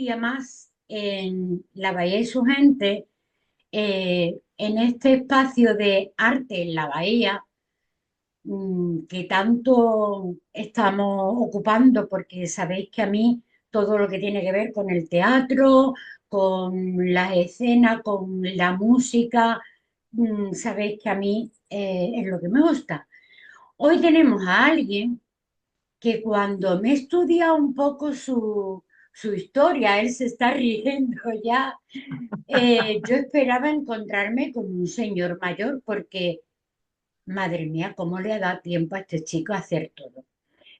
día más en la Bahía y su gente, en este espacio de arte en la Bahía, que tanto estamos ocupando, porque sabéis que a mí todo lo que tiene que ver con el teatro, con las escenas, con la música, sabéis que a mí es lo que me gusta. Hoy tenemos a alguien que cuando me he estudiado un poco su historia, él se está riendo ya, yo esperaba encontrarme con un señor mayor porque, madre mía, ¿cómo le ha dado tiempo a este chico a hacer todo?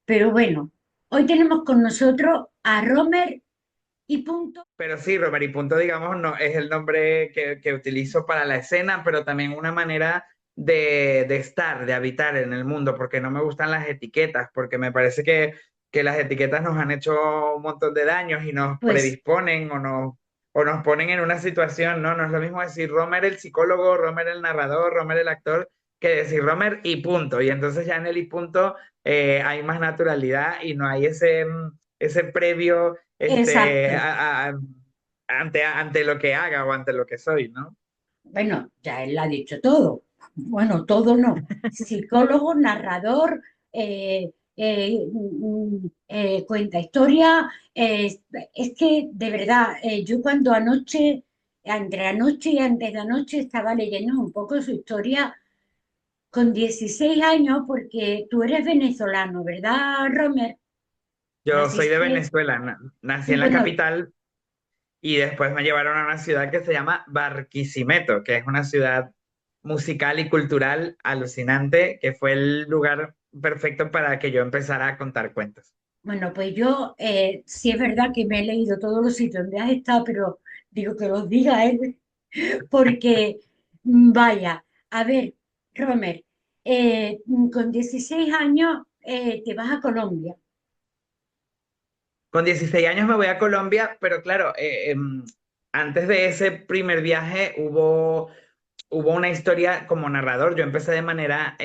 Pero bueno, hoy tenemos con nosotros a Romer y punto. Pero sí, Robert y punto, digamos, no es el nombre que utilizo para la escena, pero también una manera de estar, de habitar en el mundo, porque no me gustan las etiquetas, porque me parece que las etiquetas nos han hecho un montón de daños y nos Pues predisponen o nos ponen en una situación, ¿no? No es lo mismo decir Romer el psicólogo, Romer el narrador, Romer el actor, que decir Romer y punto. Y entonces ya en el y punto hay más naturalidad y no hay ese previo exacto. ante lo que haga o ante lo que soy, ¿no? Bueno, ya él ha dicho todo. Bueno, todo no. Psicólogo, narrador, cuenta historia. Es que, de verdad, yo cuando anoche, entre anoche y antes de anoche, estaba leyendo un poco su historia con 16 años, porque tú eres venezolano, ¿verdad, Romer? Yo soy de Naciste, Venezuela, nací en la bueno, capital y después me llevaron a una ciudad que se llama Barquisimeto, que es una ciudad musical y cultural alucinante, que fue el lugar perfecto para que yo empezara a contar cuentos. bueno, pues yo sí es verdad que me he leído todos los sitios donde has estado, pero digo que los diga él, porque vaya, a ver, Romer, con 16 años te vas a Colombia. Con 16 años me voy a Colombia, pero claro, antes de ese primer viaje hubo una historia como narrador. Yo empecé de manera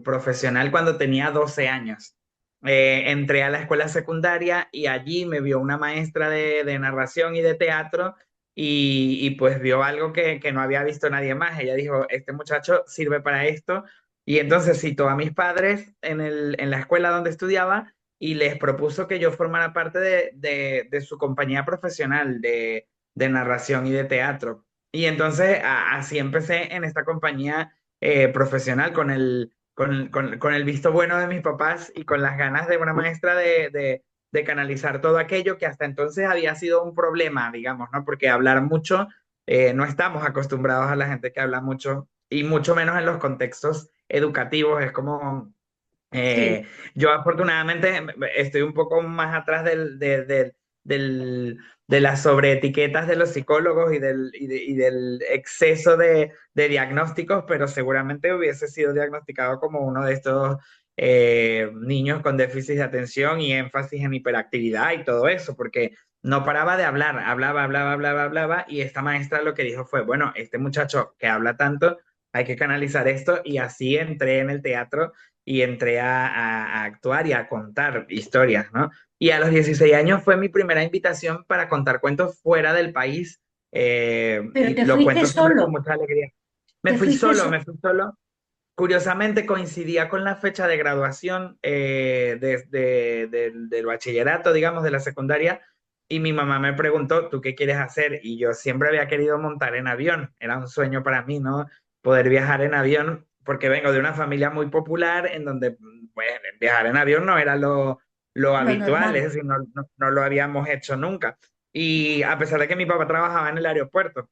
profesional cuando tenía 12 años. Entré a la escuela secundaria y allí me vio una maestra de narración y de teatro y pues vio algo que no había visto nadie más. Ella dijo, este muchacho sirve para esto. Y entonces citó a mis padres en la escuela donde estudiaba y les propuso que yo formara parte de su compañía profesional de narración y de teatro. Y entonces así empecé en esta compañía profesional con el visto bueno de mis papás y con las ganas de una maestra de canalizar todo aquello que hasta entonces había sido un problema, digamos, ¿no? Porque hablar mucho, no estamos acostumbrados a la gente que habla mucho y mucho menos en los contextos educativos. Es como Sí, eh, yo afortunadamente estoy un poco más atrás del- de las sobreetiquetas de los psicólogos y del exceso de diagnósticos, pero seguramente hubiese sido diagnosticado como uno de estos niños con déficit de atención y énfasis en hiperactividad y todo eso, porque no paraba de hablar, hablaba, y esta maestra lo que dijo fue, bueno, este muchacho que habla tanto, hay que canalizar esto, y así entré en el teatro y entré a actuar y a contar historias, ¿no? Y a los 16 años fue mi primera invitación para contar cuentos fuera del país pero y te lo fuiste cuento siempre con solo, mucha alegría. te fuiste Me fui solo. Curiosamente coincidía con la fecha de graduación del bachillerato, digamos, de la secundaria, y mi mamá me preguntó, ¿tú qué quieres hacer? Y yo siempre había querido montar en avión, era un sueño para mí, ¿no? Poder viajar en avión, porque vengo de una familia muy popular en donde, bueno, viajar en avión no era lo lo habitual, es normal. decir, no lo habíamos hecho nunca. Y a pesar de que mi papá trabajaba en el aeropuerto,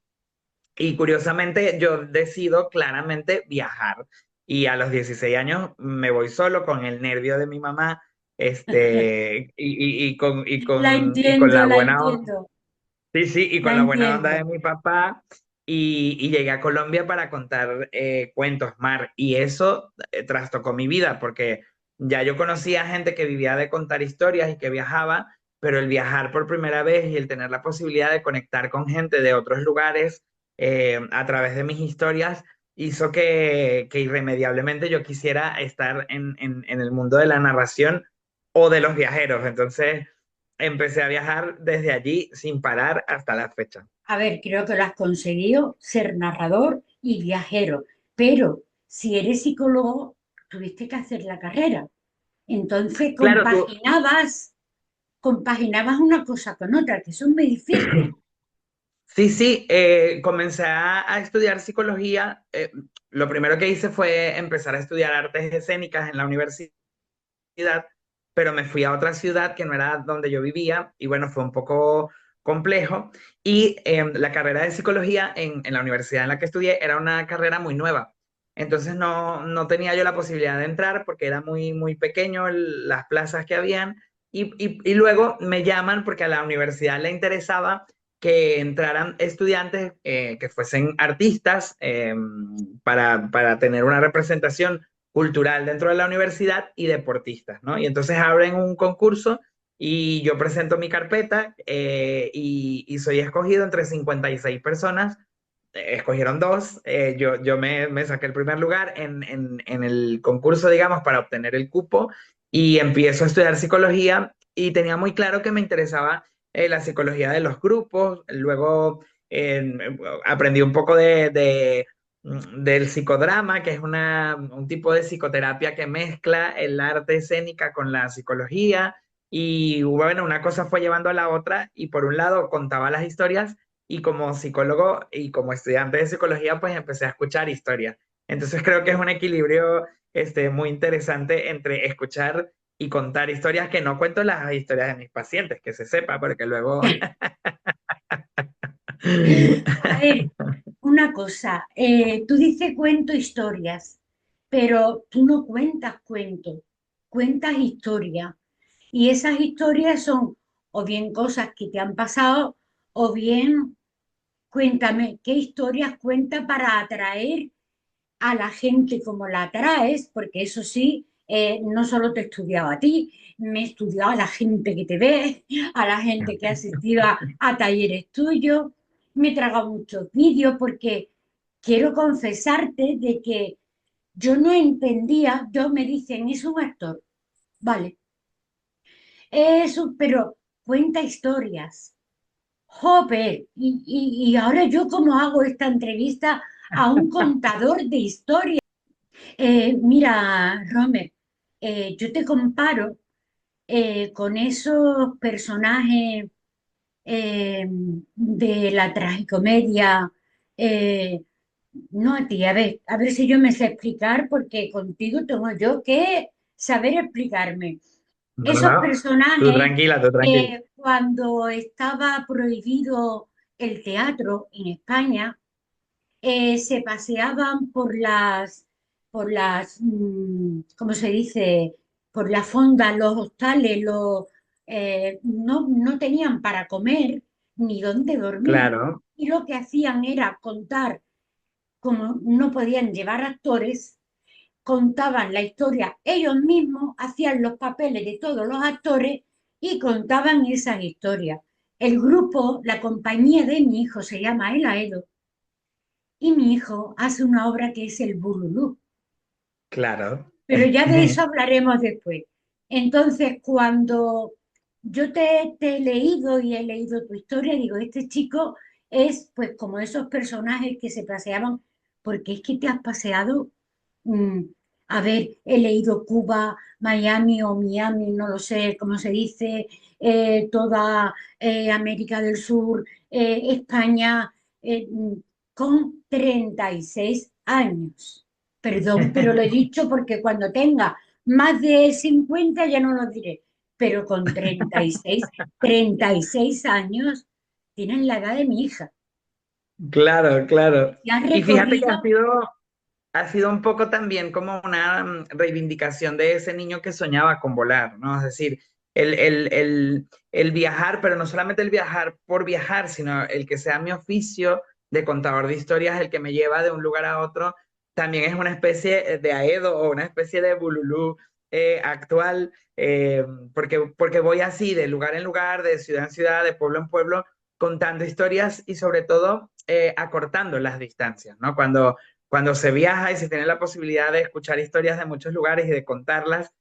y curiosamente yo decido claramente viajar. Y a los 16 años me voy solo con el nervio de mi mamá, y con la La buena onda, entiendo, sí, sí, y la con la buena onda de entiendo. mi papá. Y llegué a Colombia para contar cuentos mar. Y eso trastocó mi vida, porque ya yo conocía gente que vivía de contar historias y que viajaba, pero el viajar por primera vez y el tener la posibilidad de conectar con gente de otros lugares a través de mis historias hizo que irremediablemente yo quisiera estar en el mundo de la narración o de los viajeros. Entonces, empecé a viajar desde allí sin parar hasta la fecha. A ver, creo que lo has conseguido, ser narrador y viajero, pero si eres psicólogo, tuviste que hacer la carrera. Entonces Claro, tú, compaginabas una cosa con otra, que eso es muy difícil. sí, sí, comencé a estudiar psicología. Lo primero que hice fue empezar a estudiar artes escénicas en la universidad, pero me fui a otra ciudad que no era donde yo vivía y bueno, fue un poco complejo. Y la carrera de psicología en la universidad en la que estudié era una carrera muy nueva. Entonces no tenía yo la posibilidad de entrar porque era muy pequeño las plazas que habían. Y luego me llaman porque a la universidad le interesaba que entraran estudiantes que fuesen artistas para tener una representación cultural dentro de la universidad y deportistas, ¿no? Y entonces abren un concurso y yo presento mi carpeta y soy escogido entre 56 personas. Escogieron dos, yo me saqué el primer lugar en el concurso, digamos, para obtener el cupo y empiezo a estudiar psicología y tenía muy claro que me interesaba la psicología de los grupos, luego aprendí un poco del psicodrama, que es un tipo de psicoterapia que mezcla el arte escénica con la psicología. Y bueno, una cosa fue llevando a la otra y por un lado contaba las historias y como psicólogo y como estudiante de psicología pues empecé a escuchar historias. Entonces creo que es un equilibrio muy interesante entre escuchar y contar historias, que no cuento las historias de mis pacientes, que se sepa, porque luego... A ver, una cosa, tú dices cuento historias, pero tú no cuentas cuentos, cuentas historias. Y esas historias son o bien cosas que te han pasado, o bien, cuéntame, ¿qué historias cuenta para atraer a la gente como la atraes? Porque eso sí, no solo te he estudiado a ti, me he estudiado a la gente que te ve, a la gente que ha asistido a talleres tuyos, me he tragado muchos vídeos porque quiero confesarte de que yo no entendía, yo me dicen, es un actor, vale, eso, pero cuenta historias. Joder, y ahora yo cómo hago esta entrevista a un contador de historias. Mira, Romer, yo te comparo con esos personajes de la tragicomedia. eh, no a ti, a ver si yo me sé explicar, porque contigo tengo yo que saber explicarme. No, no, Esos no. Tú personajes, tranquila, tú tranquila. cuando estaba prohibido el teatro en España, se paseaban ¿cómo se dice? Por las fondas, los hostales, no tenían para comer ni dónde dormir. Claro, Y lo que hacían era contar, como no podían llevar actores, contaban la historia ellos mismos, hacían los papeles de todos los actores y contaban esas historias. El grupo, la compañía de mi hijo se llama El Aedo, y mi hijo hace una obra que es el Bululú, claro. pero ya de eso hablaremos después. Entonces, cuando yo te he leído y he leído tu historia, digo, este chico es pues como esos personajes que se paseaban, porque es que te has paseado, mm, a ver, he leído Cuba, Miami o Miami, no lo sé cómo se dice, toda América del Sur, España, con 36 años. Perdón, pero lo he dicho porque cuando tenga más de 50 ya no lo diré, pero con 36 años tienen la edad de mi hija. Claro, claro. Y has Y fíjate que recorrido, ha sido un poco también como una reivindicación de ese niño que soñaba con volar, ¿no? Es decir, el viajar, pero no solamente el viajar por viajar, sino el que sea mi oficio de contador de historias, el que me lleva de un lugar a otro, también es una especie de Aedo o una especie de Bululú actual, porque voy así de lugar en lugar, de ciudad en ciudad, de pueblo en pueblo, contando historias y sobre todo acortando las distancias, ¿no? Cuando se viaja y se tiene la posibilidad de escuchar historias de muchos lugares y de contarlas,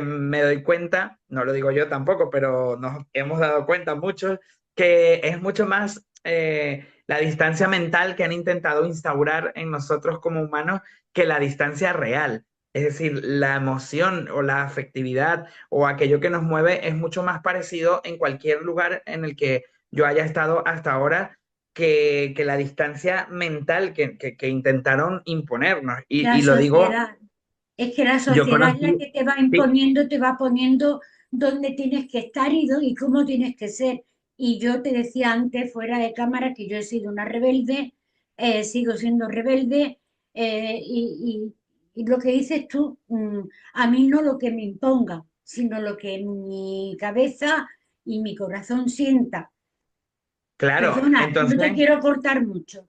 me doy cuenta, no lo digo yo tampoco, pero nos hemos dado cuenta muchos, que es mucho más la distancia mental que han intentado instaurar en nosotros como humanos que la distancia real. Es decir, la emoción o la afectividad o aquello que nos mueve es mucho más parecido en cualquier lugar en el que yo haya estado hasta ahora que la distancia mental que intentaron imponernos. La Y lo digo, sociedad, es que la yo sociedad es la conocí, que te va sí, imponiendo, te va poniendo dónde tienes que estar y cómo tienes que ser. Y yo te decía antes, fuera de cámara, que yo he sido una rebelde, sigo siendo rebelde, y lo que dices tú, a mí no lo que me imponga, sino lo que mi cabeza y mi corazón sienta. claro, Perdona, no te entonces quiero cortar mucho.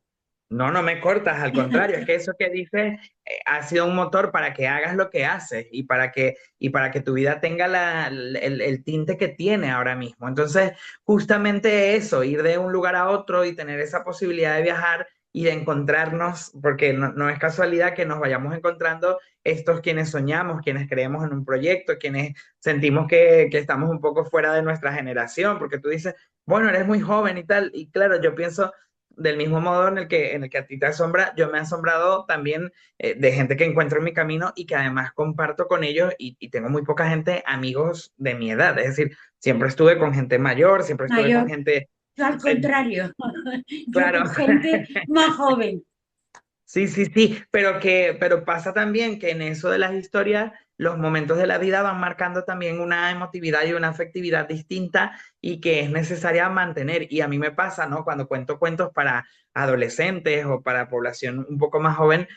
no, no me cortas, al contrario, es que eso que dices ha sido un motor para que hagas lo que haces y para que tu vida tenga el tinte que tiene ahora mismo. Entonces, justamente eso, ir de un lugar a otro y tener esa posibilidad de viajar y de encontrarnos, porque no es casualidad que nos vayamos encontrando estos quienes soñamos, quienes creemos en un proyecto, quienes sentimos que estamos un poco fuera de nuestra generación, porque tú dices, bueno, eres muy joven y tal, y claro, yo pienso del mismo modo en el que a ti te asombra, yo me he asombrado también de gente que encuentro en mi camino y que además comparto con ellos y tengo muy poca gente, amigos de mi edad. Es decir, siempre estuve con gente mayor, siempre estuve con Mayor. gente, Yo al eh, contrario, yo claro, con gente más joven. sí, sí, sí, pero pasa también que en eso de las historias, los momentos de la vida van marcando también una emotividad y una afectividad distinta y que es necesaria mantener. Y a mí me pasa, ¿no? Cuando cuento cuentos para adolescentes o para población un poco más joven,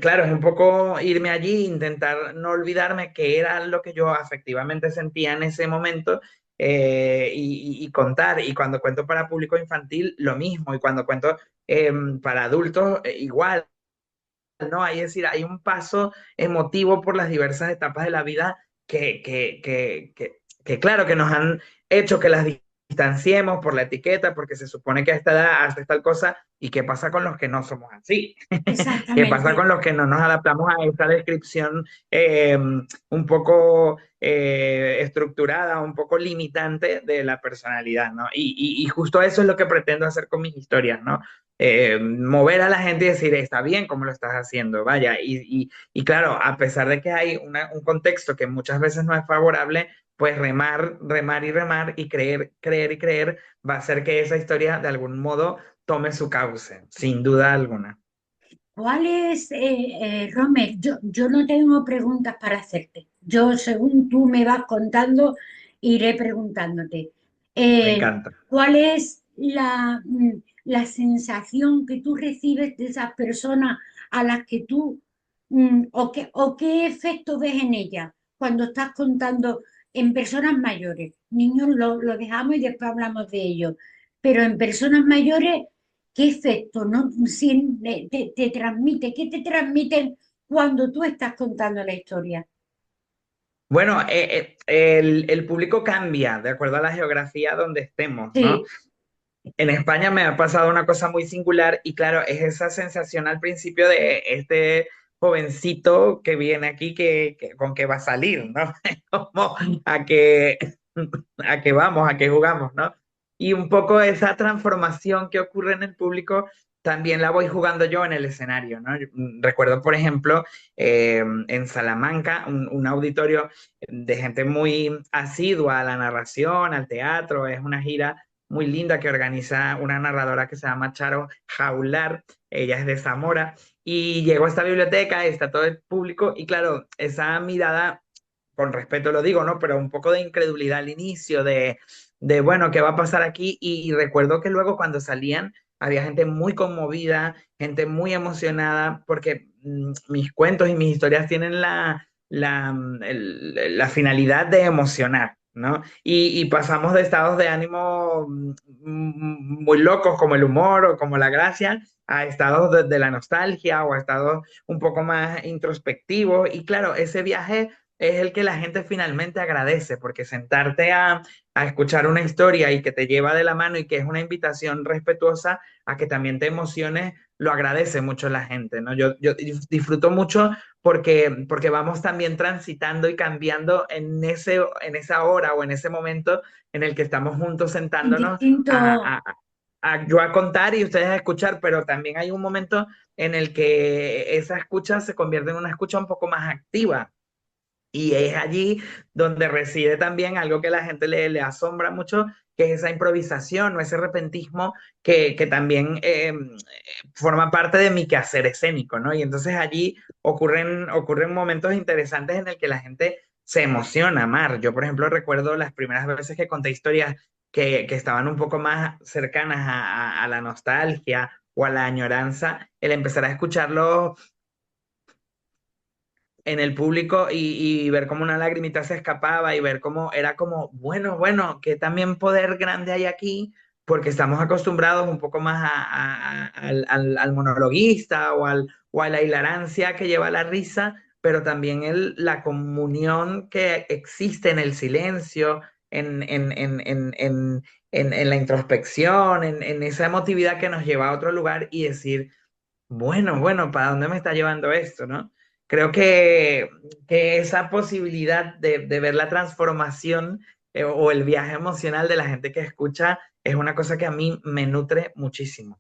claro, es un poco irme allí, intentar no olvidarme qué era lo que yo afectivamente sentía en ese momento. Y contar, y cuando cuento para público infantil, lo mismo, y cuando cuento para adultos, igual. ¿No? Hay, es decir, hay un paso emotivo por las diversas etapas de la vida que claro, que nos han hecho que las distanciemos por la etiqueta, porque se supone que a esta edad haces tal cosa, ¿y qué pasa con los que no somos así? ¿Qué pasa Exactamente. con los que no nos adaptamos a esta descripción un poco estructurada, un poco limitante de la personalidad, ¿no? Y justo eso es lo que pretendo hacer con mis historias, ¿no? Mover a la gente y decir, está bien como lo estás haciendo, vaya. Y claro, a pesar de que hay un contexto que muchas veces no es favorable, pues remar, remar y remar y creer, creer y creer va a hacer que esa historia de algún modo tome su cauce, sin duda alguna. ¿Cuál es, Romer? Yo no tengo preguntas para hacerte. Yo, según tú me vas contando, iré preguntándote. Me Eh, encanta. ¿Cuál es la sensación que tú recibes de esas personas a las que tú, o qué efecto ves en ellas cuando estás contando en personas mayores? Niños lo dejamos y después hablamos de ellos. Pero en personas mayores, ¿qué efecto no? Te transmite? ¿Qué te transmiten cuando tú estás contando la historia? Bueno, el público cambia de acuerdo a la geografía donde estemos, ¿no? Sí, En España me ha pasado una cosa muy singular y claro, es esa sensación al principio de este jovencito que viene aquí con que va a salir, ¿no? Como a que, a que vamos, a que jugamos, ¿no? Y un poco esa transformación que ocurre en el público también la voy jugando yo en el escenario, ¿no? Recuerdo, por ejemplo, en Salamanca, un auditorio de gente muy asidua a la narración, al teatro, es una gira muy linda que organiza una narradora que se llama Charo Jaular, ella es de Zamora, y llegó a esta biblioteca, está todo el público, y claro, esa mirada, con respeto lo digo, ¿no? Pero un poco de incredulidad al inicio, bueno, ¿qué va a pasar aquí? Y recuerdo que luego cuando salían, había gente muy conmovida, gente muy emocionada, porque mis cuentos y mis historias tienen la finalidad de emocionar, ¿no? Y pasamos de estados de ánimo muy locos como el humor o como la gracia a estados de la nostalgia o a estados un poco más introspectivos. Y claro, ese viaje es el que la gente finalmente agradece, porque sentarte a escuchar una historia y que te lleva de la mano y que es una invitación respetuosa a que también te emociones, lo agradece mucho la gente, ¿no? Yo disfruto mucho porque vamos también transitando y cambiando en esa hora o en ese momento en el que estamos juntos en sentándonos distintos. yo a contar y ustedes a escuchar, pero también hay un momento en el que esa escucha se convierte en una escucha un poco más activa. Y es allí donde reside también algo que la gente le asombra mucho, que es esa improvisación o ese repentismo que también forma parte de mi quehacer escénico, ¿no? Y entonces allí ocurren momentos interesantes en el que la gente se emociona, Mar. Yo, por ejemplo, recuerdo las primeras veces que conté historias que estaban un poco más cercanas a la nostalgia o a la añoranza, el empezar a escucharlo en el público y ver cómo una lagrimita se escapaba y ver cómo era como, bueno, que también poder grande hay aquí, porque estamos acostumbrados un poco más al monologuista o a la hilarancia que lleva la risa, pero también la comunión que existe en el silencio, en la introspección, en esa emotividad que nos lleva a otro lugar y decir, bueno, ¿para dónde me está llevando esto, no? Creo que esa posibilidad de ver la transformación o el viaje emocional de la gente que escucha es una cosa que a mí me nutre muchísimo.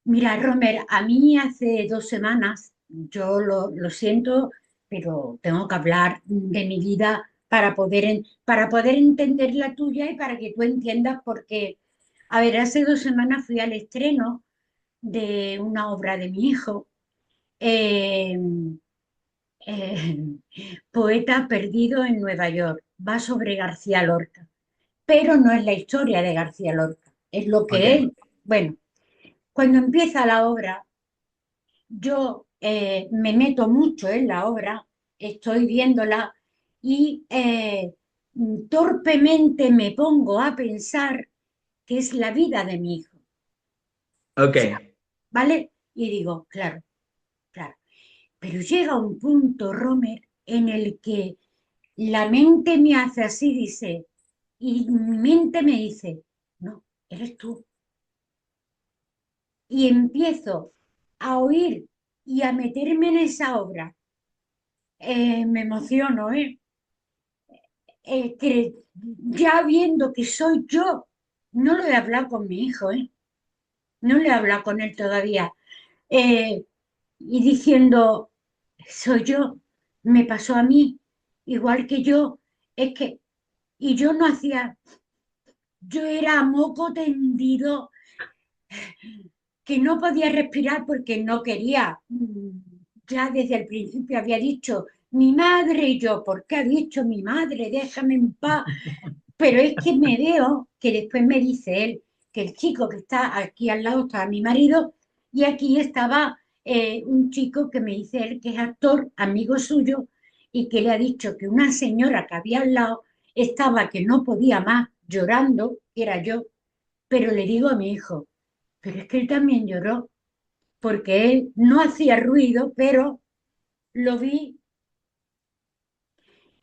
Mira, Romer, a mí hace 2 semanas, yo lo siento, pero tengo que hablar de mi vida para poder entender la tuya y para que tú entiendas por qué. A ver, hace 2 semanas fui al estreno de una obra de mi hijo, eh, eh, Poeta perdido en Nueva York. Va sobre García Lorca, pero no es la historia de García Lorca, es lo que Ok, él, bueno, cuando empieza la obra, yo me meto mucho en la obra, estoy viéndola y torpemente me pongo a pensar que es la vida de mi hijo, ok, ¿vale? Y digo, claro, claro. Pero llega un punto, Romer, en el que la mente me hace así, dice, y mi mente me dice, no, eres tú. Y empiezo a oír y a meterme en esa obra. Me emociono, ¿eh? Que ya viendo que soy yo, no lo he hablado con mi hijo, ¿eh? No le he hablado con él todavía. Eh, y diciendo, soy yo, me pasó a mí, igual que yo, es que, y yo no hacía, yo era a moco tendido, que no podía respirar porque no quería. Ya desde el principio había dicho, mi madre y yo, ¿por qué ha dicho mi madre? Déjame en paz. Pero es que me veo que después me dice él que el chico que está aquí al lado estaba mi marido y aquí estaba un chico que me dice él que es actor, amigo suyo, y que le ha dicho que una señora que había al lado estaba que no podía más llorando, que era yo, pero le digo a mi hijo, pero es que él también lloró, porque él no hacía ruido, pero lo vi.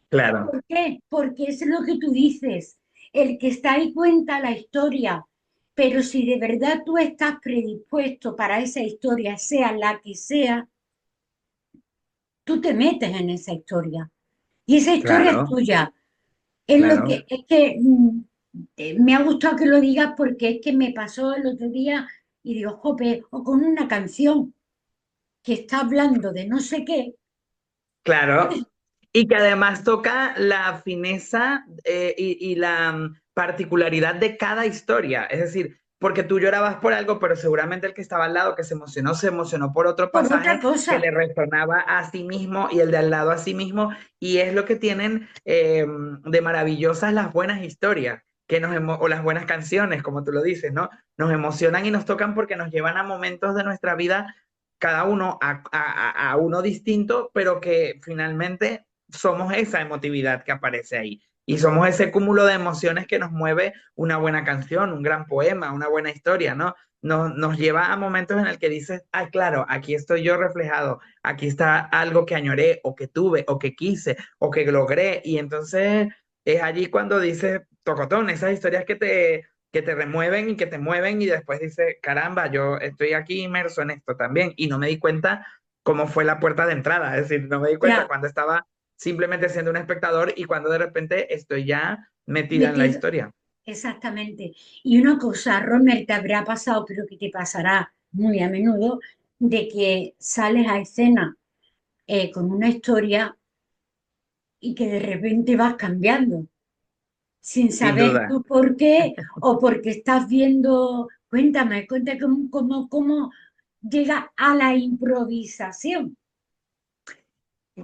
claro, ¿Por qué? Porque es lo que tú dices. El que está ahí cuenta la historia, pero si de verdad tú estás predispuesto para esa historia, sea la que sea, tú te metes en esa historia. Y esa historia es claro, tuya. Es lo claro. que, es que me ha gustado que lo digas porque es que me pasó el otro día y digo, jope, o con una canción que está hablando de no sé qué. Claro, y que además toca la fineza y la particularidad de cada historia. Es decir, porque tú llorabas por algo, pero seguramente el que estaba al lado que se emocionó por otro Por otra pasaje que le cosa. resonaba a sí mismo y el de al lado a sí mismo. Y es lo que tienen de maravillosas las buenas historias. O las buenas canciones, como tú lo dices, ¿no? Nos emocionan y nos tocan porque nos llevan a momentos de nuestra vida cada uno a uno distinto, pero que finalmente somos esa emotividad que aparece ahí. y somos ese cúmulo de emociones que nos mueve una buena canción, un gran poema, una buena historia, ¿no? Nos lleva a momentos en el que dices, ah, claro, aquí estoy yo reflejado, aquí está algo que añoré o que tuve o que quise o que logré, y entonces es allí cuando dices, tocotón, esas historias que te remueven y que te mueven y después dices, caramba, yo estoy aquí inmerso en esto también y no me di cuenta cómo fue la puerta de entrada, es decir, no me di cuenta Ya, cuando estaba simplemente siendo un espectador y cuando de repente estoy ya metida en la metido, historia. exactamente. Y una cosa, Romer, te habrá pasado, pero que te pasará muy a menudo, de que sales a escena con una historia y que de repente vas cambiando, sin Sin saber duda. tú por qué o porque estás viendo. Cuéntame cómo llega a la improvisación.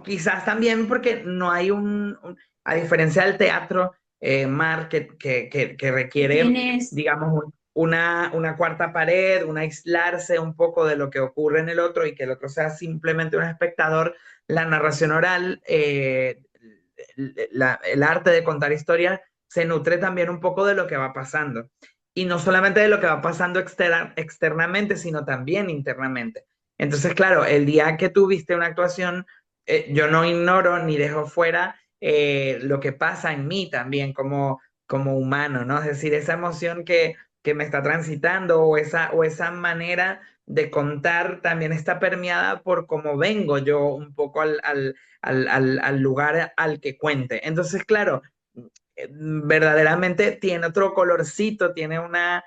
Quizás también porque no hay a diferencia del teatro, Mar, que Que requiere, tienes, digamos, una cuarta pared, un aislarse un poco de lo que ocurre en el otro y que el otro sea simplemente un espectador, la narración oral, el arte de contar historias, se nutre también un poco de lo que va pasando. Y no solamente de lo que va pasando externamente, sino también internamente. Entonces, claro, el día que tú viste una actuación, yo no ignoro ni dejo fuera lo que pasa en mí también como humano, ¿no? Es decir, esa emoción que me está transitando o esa manera de contar también está permeada por cómo vengo yo un poco al lugar al que cuente. Entonces, claro, verdaderamente tiene otro colorcito, tiene una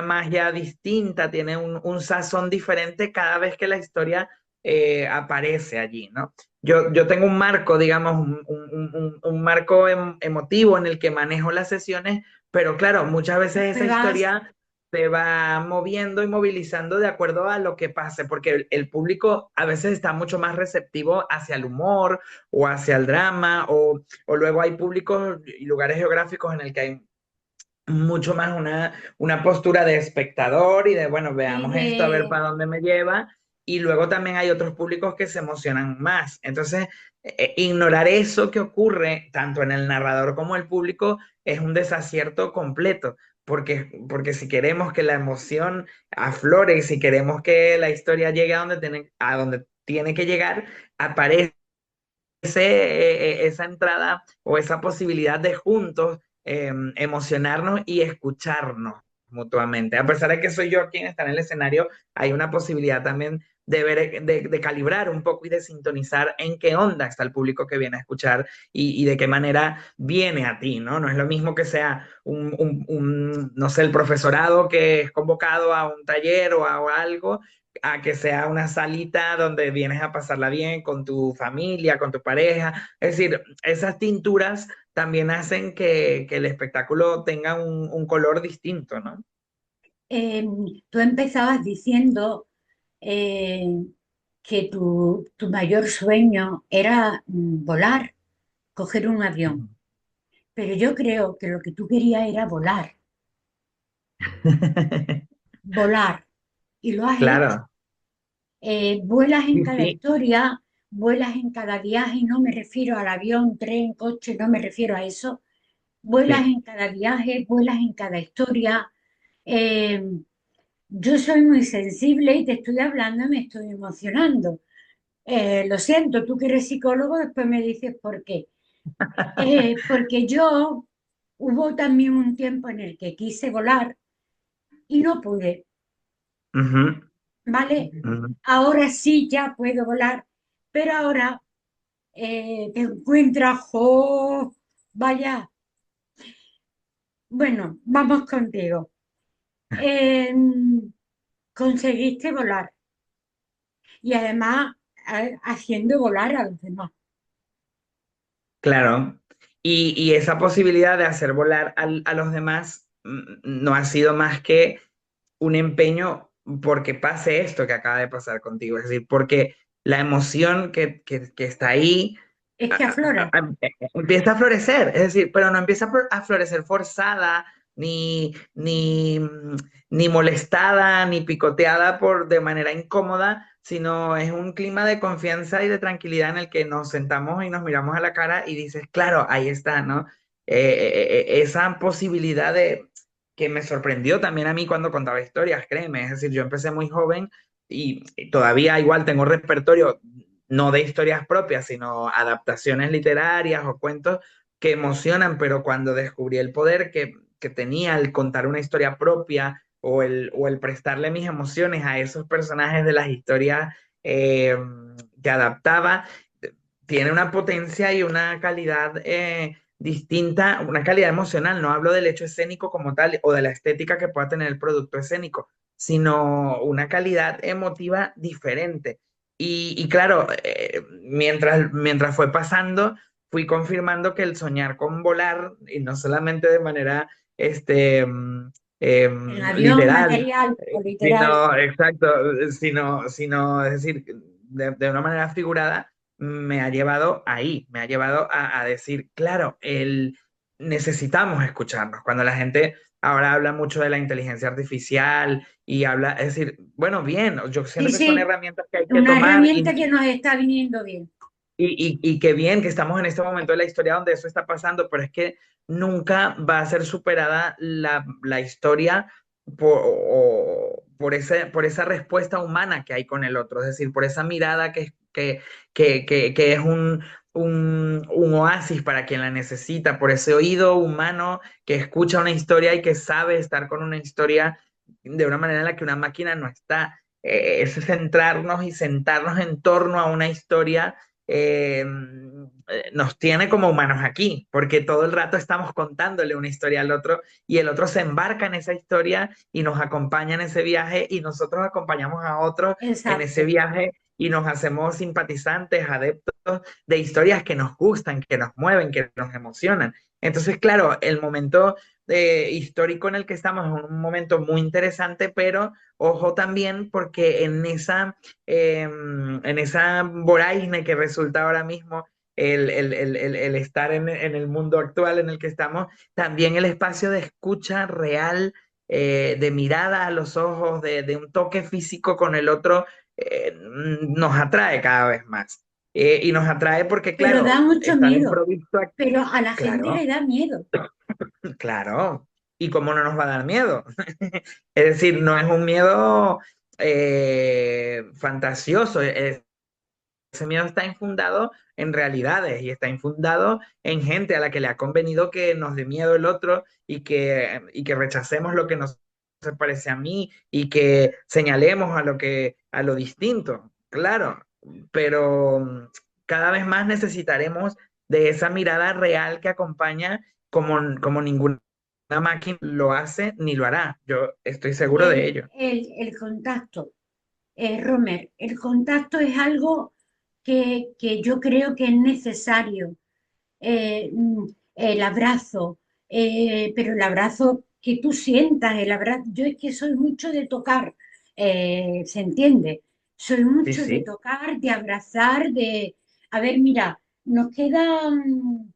magia distinta, tiene un sazón diferente cada vez que la historia aparece allí, ¿no? Yo tengo un marco, digamos, un marco emotivo en el que manejo las sesiones, pero claro, muchas veces esa te vas, historia se va moviendo y movilizando de acuerdo a lo que pase, porque el público a veces está mucho más receptivo hacia el humor o hacia el drama, o luego hay públicos y lugares geográficos en el que hay mucho más una postura de espectador y de, bueno, y veamos esto, a ver de, para dónde me lleva. Y luego también hay otros públicos que se emocionan más. Entonces, ignorar eso que ocurre tanto en el narrador como el público es un desacierto completo, porque si queremos que la emoción aflore y si queremos que la historia llegue a donde tiene que llegar, aparece esa entrada o esa posibilidad de juntos emocionarnos y escucharnos mutuamente. A pesar de que soy yo quien está en el escenario, hay una posibilidad también de ver, de calibrar un poco y de sintonizar en qué onda está el público que viene a escuchar y de qué manera viene a ti, ¿no? No es lo mismo que sea no sé, el profesorado que es convocado a un taller o a algo, a que sea una salita donde vienes a pasarla bien con tu familia, con tu pareja. Es decir, esas tinturas también hacen que el espectáculo tenga un color distinto, ¿no? eh, tú empezabas diciendo eh, que tu mayor sueño era volar, coger un avión, pero yo creo que lo que tú querías era volar, volar, y lo has hecho. Claro, Vuelas en sí, cada sí, historia, vuelas en cada viaje, no me refiero al avión, tren, coche, no me refiero a eso. Vuelas sí. en cada viaje, vuelas en cada historia. Eh, yo soy muy sensible y te estoy hablando y me estoy emocionando. Lo siento, tú que eres psicólogo, después me dices por qué. Porque yo hubo también un tiempo en el que quise volar y no pude, Ujú, ¿vale? ujú. Ahora sí ya puedo volar, pero ahora te encuentras, ¡oh! Vaya, bueno, vamos contigo. Eh, conseguiste volar y además haciendo volar a los demás. Claro. Y esa posibilidad de hacer volar a los demás no ha sido más que un empeño porque pase esto que acaba de pasar contigo. Es decir, porque la emoción que está ahí Es que aflora. empieza a florecer. Es decir, pero no empieza a florecer forzada, ni molestada, ni picoteada de manera incómoda, sino es un clima de confianza y de tranquilidad en el que nos sentamos y nos miramos a la cara y dices, claro, ahí está, ¿no? esa posibilidad de que me sorprendió también a mí cuando contaba historias, créeme, es decir, yo empecé muy joven y todavía igual tengo repertorio, no de historias propias, sino adaptaciones literarias o cuentos que emocionan, pero cuando descubrí el poder que tenía el contar una historia propia o el prestarle mis emociones a esos personajes de las historias que adaptaba, tiene una potencia y una calidad distinta, una calidad emocional. No hablo del hecho escénico como tal o de la estética que pueda tener el producto escénico, sino una calidad emotiva diferente. Y claro, mientras fue pasando, fui confirmando que el soñar con volar, y no solamente de manera este, En avión, literal, material o literal. sino, exacto, sino, es decir, de una manera figurada, me ha llevado ahí, me ha llevado a decir, claro, necesitamos escucharnos. Cuando la gente ahora habla mucho de la inteligencia artificial y habla, es decir, bueno, bien, yo Sí, siento que son sí, herramientas que hay que una tomar herramienta que nos está viniendo bien. y qué bien que estamos en este momento de la historia donde eso está pasando, pero es que nunca va a ser superada la historia por esa respuesta humana que hay con el otro, es decir, por esa mirada que es un oasis para quien la necesita, por ese oído humano que escucha una historia y que sabe estar con una historia de una manera en la que una máquina no está. Ese centrarnos y sentarnos en torno a una historia nos tiene como humanos aquí, porque todo el rato estamos contándole una historia al otro y el otro se embarca en esa historia y nos acompaña en ese viaje y nosotros acompañamos a otros en ese Exacto. viaje y nos hacemos simpatizantes, adeptos de historias que nos gustan, que nos mueven, que nos emocionan. Entonces, claro, el momento histórico en el que estamos es un momento muy interesante, pero ojo también porque en esa vorágine que resulta ahora mismo el estar en el mundo actual en el que estamos, también el espacio de escucha real, de mirada a los ojos, de un toque físico con el otro, nos atrae cada vez más. Y nos atrae porque, Pero da claro, mucho estar miedo. improvisto aquí, Pero a la gente claro, le da miedo. claro. ¿Y cómo no nos va a dar miedo? Es decir, no es un miedo fantasioso, ese miedo está infundado en realidades y está infundado en gente a la que le ha convenido que nos dé miedo el otro y que rechacemos lo que nos se parece a mí y que señalemos a lo distinto, claro, pero cada vez más necesitaremos de esa mirada real que acompaña como ninguna máquina lo hace ni lo hará. Yo estoy seguro de ello. El contacto, Romer, el contacto es algo que yo creo que es necesario. El abrazo, pero el abrazo que tú sientas, el abrazo, yo es que soy mucho de tocar, ¿se entiende? Soy Sí, mucho de sí, tocar, de abrazar, a ver, mira, nos quedan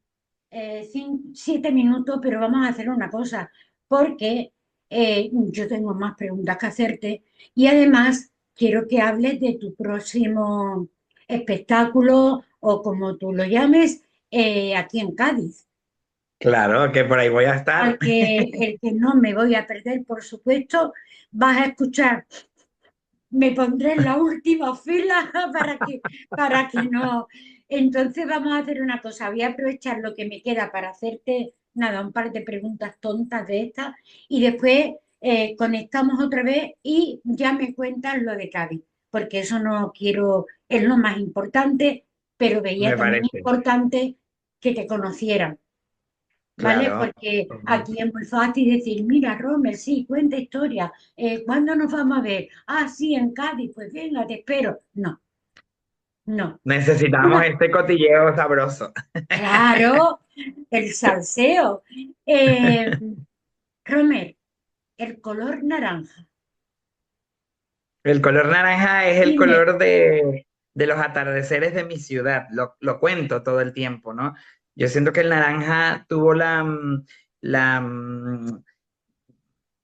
7 minutos, pero vamos a hacer una cosa, porque yo tengo más preguntas que hacerte y además quiero que hables de tu próximo espectáculo o como tú lo llames aquí en Cádiz. claro, que por ahí voy a estar. El que no me voy a perder, por supuesto, vas a escuchar, me pondré en la última fila para que no. Entonces vamos a hacer una cosa, voy a aprovechar lo que me queda para hacerte, nada, un par de preguntas tontas de estas y después conectamos otra vez y ya me cuentas lo de Cádiz, porque eso no quiero, es lo más importante, pero veía Me también parece. importante que te conocieran. ¿Vale? Claro. Porque Ujú. aquí es muy fácil decir, mira, Romer, sí, cuenta historia. ¿Cuándo nos vamos a ver? Ah, sí, en Cádiz, pues venga, te espero. No, no. Necesitamos Una, este cotilleo sabroso. claro, el salseo. Eh, Romer, el color naranja. El color naranja es el Dime, color de los atardeceres de mi ciudad. Lo cuento todo el tiempo, ¿no? Yo siento que el naranja tuvo la, mm,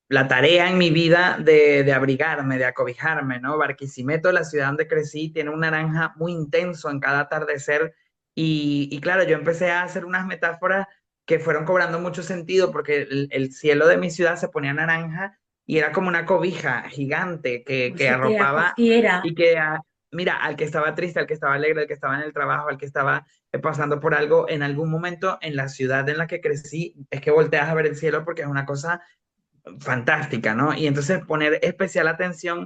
la tarea en mi vida de abrigarme, de acobijarme, ¿no? Barquisimeto, la ciudad donde crecí, tiene un naranja muy intenso en cada atardecer y claro, yo empecé a hacer unas metáforas que fueron cobrando mucho sentido porque el cielo de mi ciudad se ponía naranja y era como una cobija gigante como que si te arropaba acogiera. y que, mira, al que estaba triste, al que estaba alegre, al que estaba en el trabajo, al que estaba pasando por algo, en algún momento en la ciudad en la que crecí, es que volteas a ver el cielo porque es una cosa fantástica, ¿no? Y entonces poner especial atención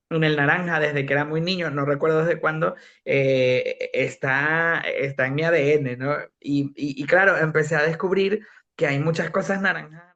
en el naranja desde que era muy niño, no recuerdo desde cuándo, está en mi ADN, ¿no? Y claro, empecé a descubrir que hay muchas cosas naranjas